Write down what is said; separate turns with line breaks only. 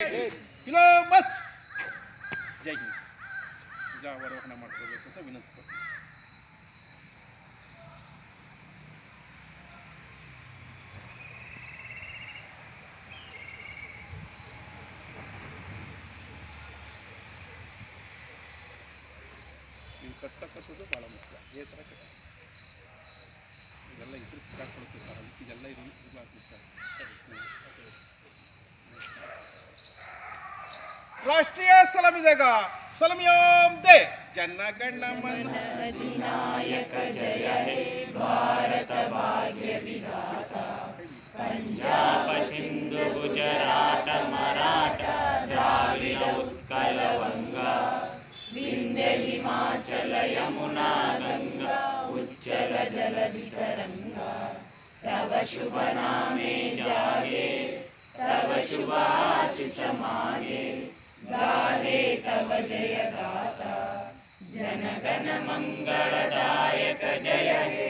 Kilo much. ಜೈ ಹಿಂದ್. ಧ್ವಜಾವರೋಹಣ ಮಾಡ್ಕೋಬೇಕು ಅಂತ ವಿನಂತಿಸ್ತೀನಿ. ನೀವು ಕಟ್ಟತಕ್ಕಂಥದ್ದು ಭಾಳ ಮುಖ್ಯ. ಈ ಥರ ಕಟ್ಟ ಇದೆಲ್ಲ ಇದ್ರ ಸಿಕ್ಕಾಕೊಳ್ತಿರ್ತಾರೆ, ಅದಕ್ಕೆ ಇದೆಲ್ಲ ಇದು ಆಗ್ತಿರ್ತಾರೆ. ರಾಷ್ಟ್ರೀಯ ಸಲಾಮಿದಾಗ ಸಲಾಮಿಯೋಂ ದೇ ಜನಗಣ ಮನ
ಅಧಿನಾಯಕ ಜಯ ಹೇ ಭಾರತ ಭಾಗ್ಯ ವಿಧಾತ ಪಂಜಾಬ ಸಿಂಧು ಗುಜರಾಟ ಮರಾಠ ದ್ರಾವಿಡ ಉತ್ಕಲ ವಂಗ ವಿಂಧ್ಯ ಹಿಮಾಚಲ ಯಮುನಾ ಗಂಗಾ ಉಚ್ಚಲ ಜಲಧಿ ತರಂಗ ತವ ಶುಭ ನಾಮೆ ಜಾಗೆ तव शुभ आशीष मागे गाहे तव जय गाथा जनगण मंगलदायक जय हे